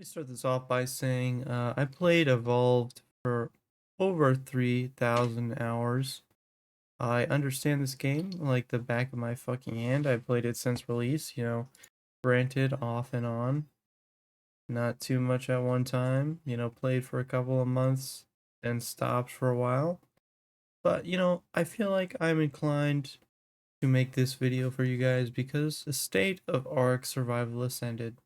Me start this off by saying I played Evolved for over 3,000 hours. I understand this game like the back of my fucking hand. I played it since release, granted off and on, not too much at one time, played for a couple of months, then stopped for a while. But, I feel like I'm inclined to make this video for you guys because the state of Ark Survival Ascended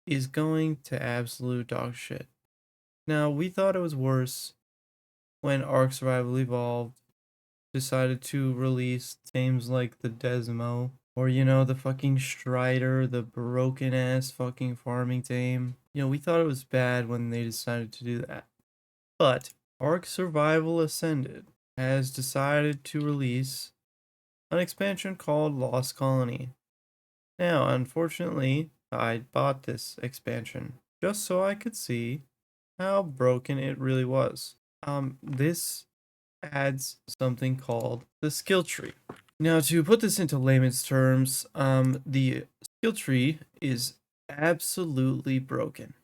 is going to absolute dog shit. Now, we thought it was worse when Ark Survival Evolved decided to release themes like the Desmo, or the fucking Strider, the broken ass fucking farming tame. We thought it was bad when they decided to do that. But Ark Survival Ascended has decided to release an expansion called Lost Colony. Now, unfortunately, I bought this expansion just so I could see how broken it really was. This adds something called the skill tree. Now, to put this into layman's terms, the skill tree is absolutely broken.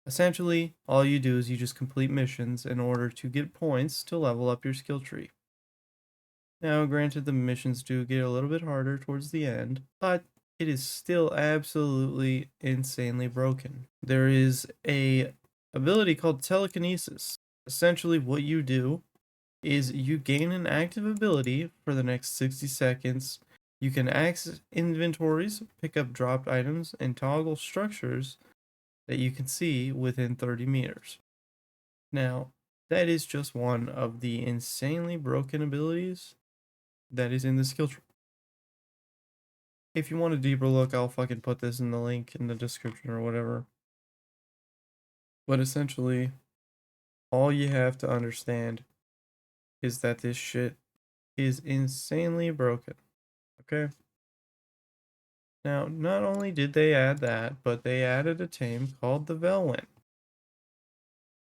Essentially, all you do is you just complete missions in order to get points to level up your skill tree. Now, granted, the missions do get a little bit harder towards the end, but it is still absolutely insanely broken. There is a ability called telekinesis. Essentially, what you do is you gain an active ability for the next 60 seconds. You can access inventories, pick up dropped items, and toggle structures that you can see within 30 meters. Now, that is just one of the insanely broken abilities that is in the skill tree. If you want a deeper look, I'll fucking put this in the link in the description or whatever. But essentially, all you have to understand is that this shit is insanely broken. Okay? Now, not only did they add that, but they added a tame called the Velwyn.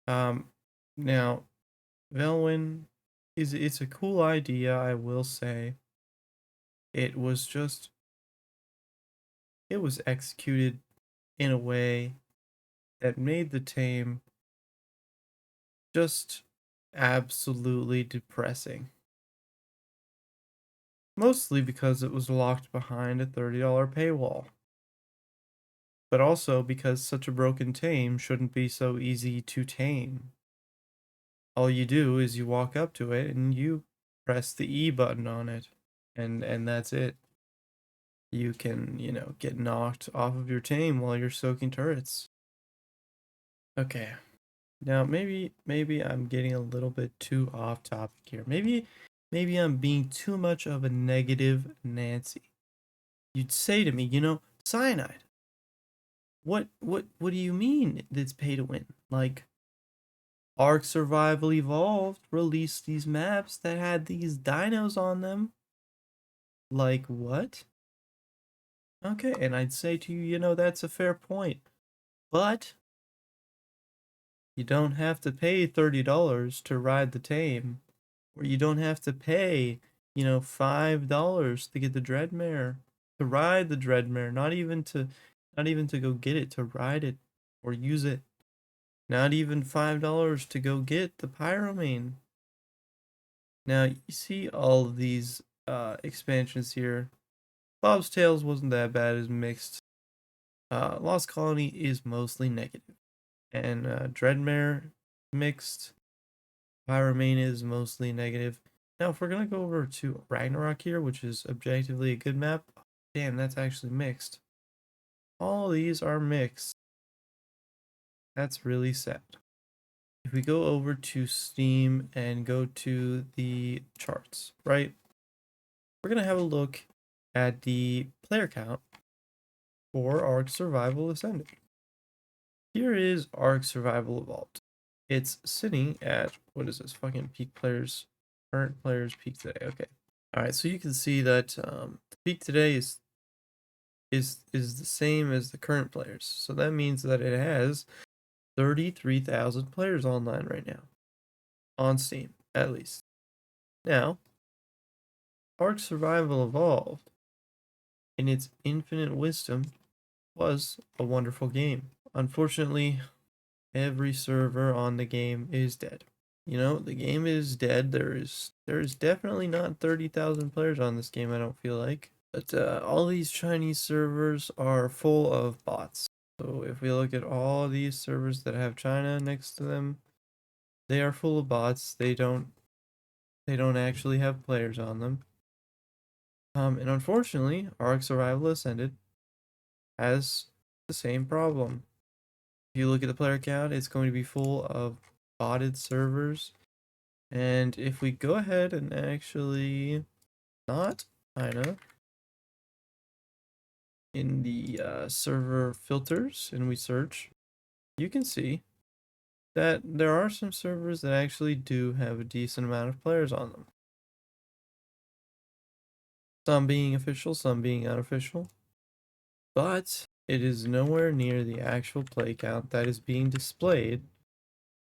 Now, Velwyn it's a cool idea, I will say. It was just it was executed in a way that made the tame just absolutely depressing. Mostly because it was locked behind a $30 paywall. But also because such a broken tame shouldn't be so easy to tame. All you do is you walk up to it and you press the E button on it. And that's it. You can, get knocked off of your tame while you're soaking turrets. Okay. Now maybe I'm getting a little bit too off topic here. Maybe I'm being too much of a negative Nancy. You'd say to me, cyanide. What do you mean it's pay to win? Like Ark Survival Evolved released these maps that had these dinos on them. Like what? Okay, and I'd say to you, that's a fair point. But you don't have to pay $30 to ride the tame. Or you don't have to pay, $5 to get the Dreadmare. To ride the Dreadmare, not even to go get it, to ride it or use it. Not even $5 to go get the Pyromane. Now, you see all of these expansions here. Bob's Tales wasn't that bad as mixed. Lost Colony is mostly negative. And Dreadmare mixed. Pyromane is mostly negative. Now, if we're going to go over to Ragnarok here, which is objectively a good map, damn, that's actually mixed. All these are mixed. That's really sad. If we go over to Steam and go to the charts, right? We're going to have a look at the player count for Ark Survival Ascended. Here is Ark Survival Evolved. It's sitting at, what is this, fucking peak players, current players peak today, okay. Alright, so you can see that the peak today is the same as the current players. So that means that it has 33,000 players online right now. On Steam, at least. Now, Ark Survival Evolved, in its infinite wisdom, was a wonderful game. Unfortunately, every server on the game is dead. You know, the game is dead. There is definitely not 30,000 players on this game, I don't feel like. But all these Chinese servers are full of bots. So if we look at all these servers that have China next to them, they are full of bots. They don't actually have players on them. And unfortunately, Ark Survival Ascended has the same problem. If you look at the player count, it's going to be full of botted servers. And if we go ahead and actually not China in the server filters and we search, you can see that there are some servers that actually do have a decent amount of players on them. Some being official, some being unofficial. But it is nowhere near the actual play count that is being displayed.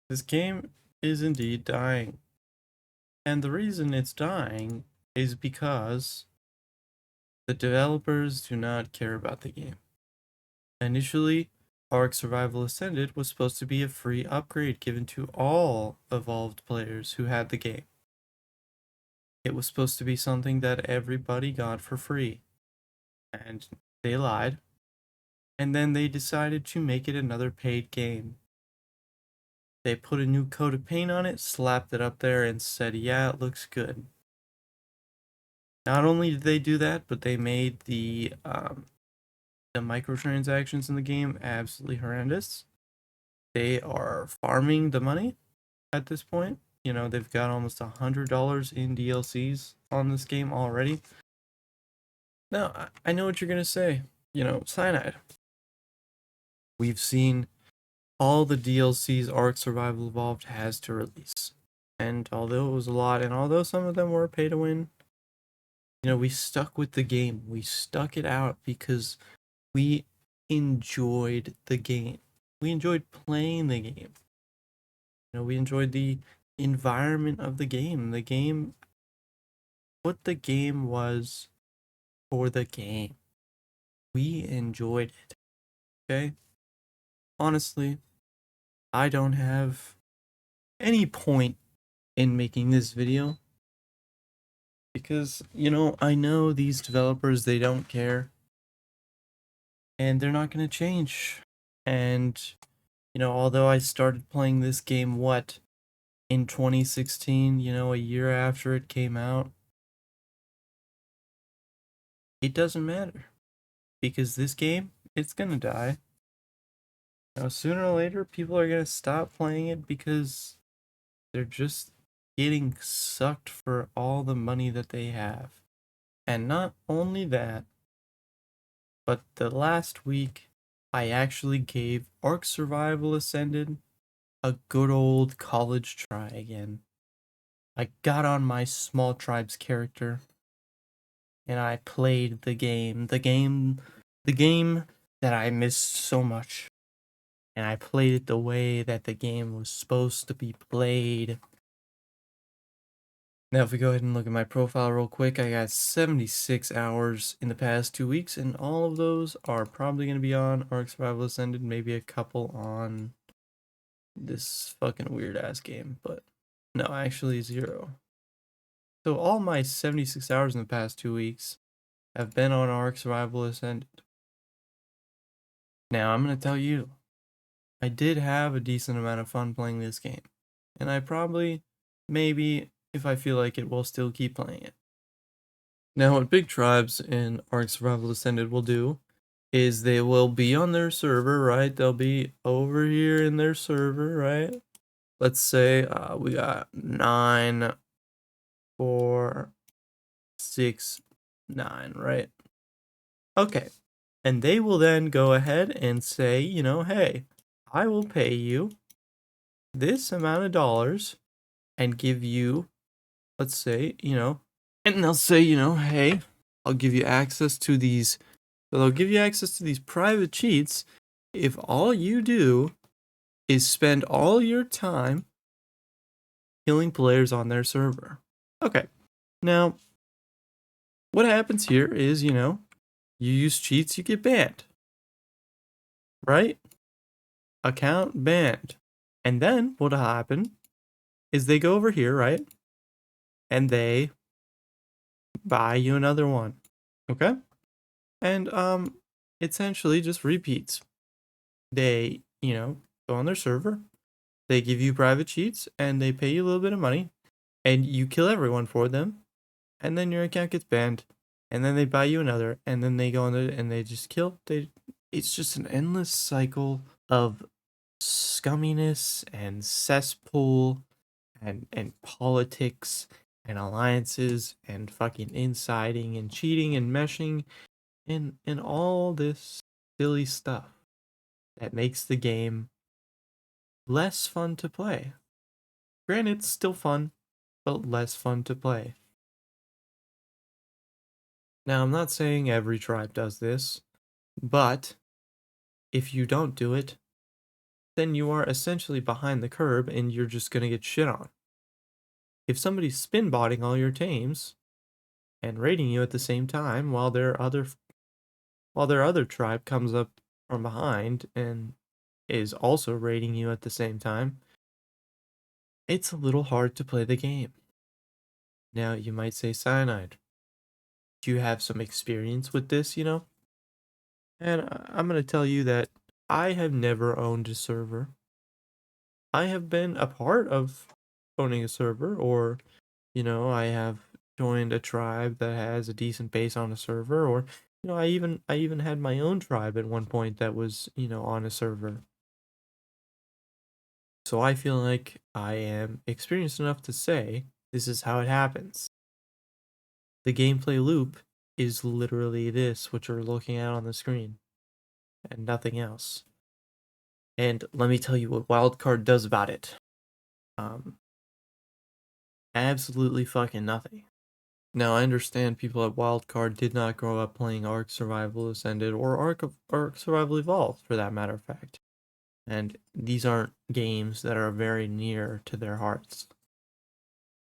This game is indeed dying. And the reason it's dying is because the developers do not care about the game. Initially, Ark Survival Ascended was supposed to be a free upgrade given to all Evolved players who had the game. It was supposed to be something that everybody got for free. And they lied. And then they decided to make it another paid game. They put a new coat of paint on it, slapped it up there, and said, yeah, it looks good. Not only did they do that, but they made the microtransactions in the game absolutely horrendous. They are farming the money at this point. You know, they've got almost $100 in DLCs on this game already. Now, I know what you're going to say. You know, Cyanide. We've seen all the DLCs Ark Survival Evolved has to release. And although it was a lot, and although some of them were pay to win, you know, we stuck with the game. We stuck it out because we enjoyed the game. We enjoyed playing the game. You know, we enjoyed the environment of the game. The game, what the game was for the game. We enjoyed it. Okay? Honestly, I don't have any point in making this video because, you know, I know these developers, they don't care and they're not going to change. And, you know, although I started playing this game, in 2016, you know, a year after it came out, it doesn't matter because this game, it's going to die. Now, sooner or later, people are going to stop playing it because they're just getting sucked for all the money that they have. And not only that, but the last week, I actually gave Ark Survival Ascended a good old college try again. I got on my small tribes character and I played the game that I missed so much. And I played it the way that the game was supposed to be played. Now, if we go ahead and look at my profile real quick, I got 76 hours in the past 2 weeks, and all of those are probably going to be on Ark Survival Ascended, maybe a couple on this fucking weird ass game, but no, actually 0. So all my 76 hours in the past 2 weeks have been on Ark Survival Ascended. Now, I'm going to tell you, I did have a decent amount of fun playing this game, and I probably, maybe, if I feel like it, will still keep playing it. Now, what big tribes in Ark Survival Ascended will do is they will be on their server, right? They'll be over here in their server, right? Let's say we got 9, 4, 6, 9, right? Okay. And they will then go ahead and say, you know, hey, I will pay you this amount of dollars and give you, let's say, you know, and they'll say, you know, hey, I'll give you access to these, so they'll give you access to these private cheats if all you do is spend all your time killing players on their server. Okay, now, what happens here is, you know, you use cheats, you get banned. right? Account banned. And then what'll happen is they go over here, right? And they buy you another one. Okay? And essentially just repeats. They, go on their server, they give you private cheats, and they pay you a little bit of money, and you kill everyone for them, and then your account gets banned, and then they buy you another, and then they go on there and they just kill. It's just an endless cycle of scumminess and cesspool and politics and alliances and fucking insiding and cheating and meshing and all this silly stuff that makes the game less fun to play. Granted, it's still fun, but less fun to play. Now, I'm not saying every tribe does this, but if you don't do it, then you are essentially behind the curve and you're just gonna get shit on. If somebody's spin botting all your tames and raiding you at the same time while their other tribe comes up from behind and is also raiding you at the same time, it's a little hard to play the game. Now, you might say, Cyanide, do you have some experience with this, And I'm going to tell you that I have never owned a server. I have been a part of owning a server, or, I have joined a tribe that has a decent base on a server, or, I even had my own tribe at one point that was, on a server. So I feel like I am experienced enough to say this is how it happens. The gameplay loop is literally this, what you're looking at on the screen, and nothing else. And let me tell you what Wildcard does about it. Um, Absolutely fucking nothing. Now I understand people at Wildcard did not grow up playing Ark Survival Ascended or Ark Survival Evolved, for that matter of fact. And these aren't games that are very near to their hearts.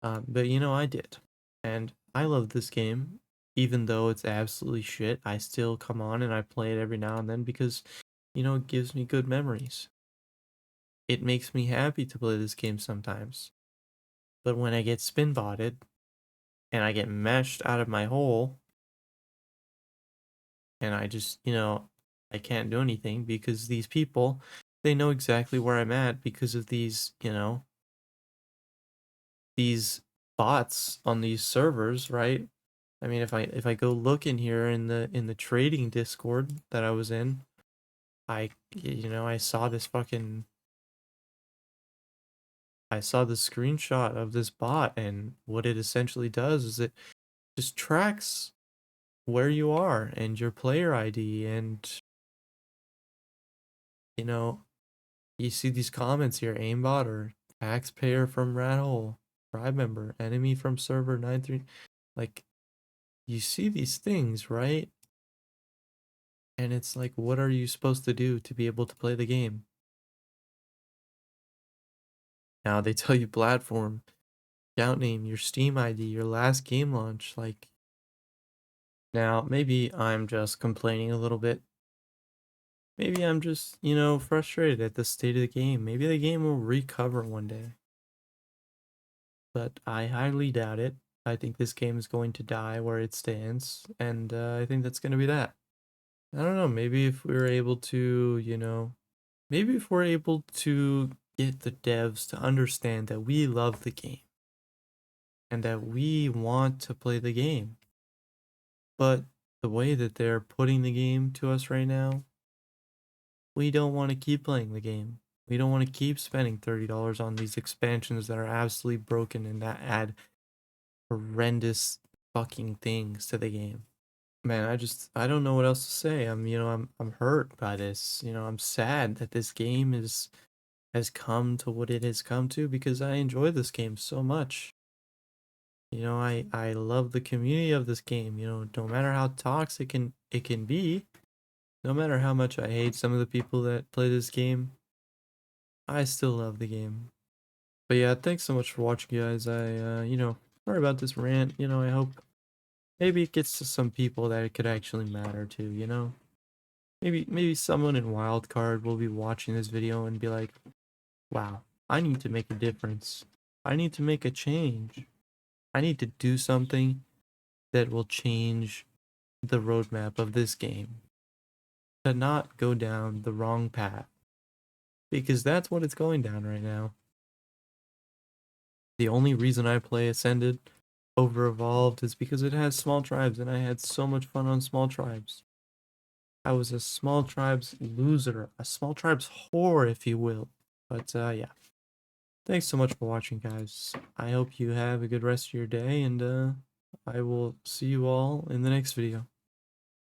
But I did. And I love this game. Even though it's absolutely shit, I still come on and I play it every now and then because, it gives me good memories. It makes me happy to play this game sometimes. But when I get spin botted and I get meshed out of my hole and I just, I can't do anything because these people, they know exactly where I'm at because of these bots on these servers, right? I mean, if I go look in here in the trading Discord that I was in, I saw I saw the screenshot of this bot, and what it essentially does is it just tracks where you are and your player ID, and you know you see these comments here: aimbot or taxpayer from rat hole, tribe member, enemy from server 93. Like, you see these things, right? And it's like, what are you supposed to do to be able to play the game? Now they tell you platform, account name, your Steam ID, your last game launch. Like, now maybe I'm just complaining a little bit. Maybe I'm just, frustrated at the state of the game. Maybe the game will recover one day. But I highly doubt it. I think this game is going to die where it stands, and I think that's going to be that. I don't know, maybe if we were able to, maybe if we're able to get the devs to understand that we love the game and that we want to play the game. But the way that they're putting the game to us right now, we don't want to keep playing the game. We don't want to keep spending $30 on these expansions that are absolutely broken and that add horrendous fucking things to the game. Man, I don't know what else to say. I'm hurt by this. I'm sad that this game has come to what it has come to because I enjoy this game so much. I love the community of this game. No matter how toxic it can be, no matter how much I hate some of the people that play this game, I still love the game. But yeah, thanks so much for watching, guys. Sorry about this rant. I hope maybe it gets to some people that it could actually matter to. maybe someone in wildcard will be watching this video and be like, wow, I need to make a difference. I need to make a change. I need to do something that will change the roadmap of this game to not go down the wrong path, because that's what it's going down right now. The only reason I play Ascended over Evolved is because it has small tribes, and I had so much fun on small tribes. I was a small tribes loser, a small tribes whore, if you will. But yeah. Thanks so much for watching, guys. I hope you have a good rest of your day, and I will see you all in the next video.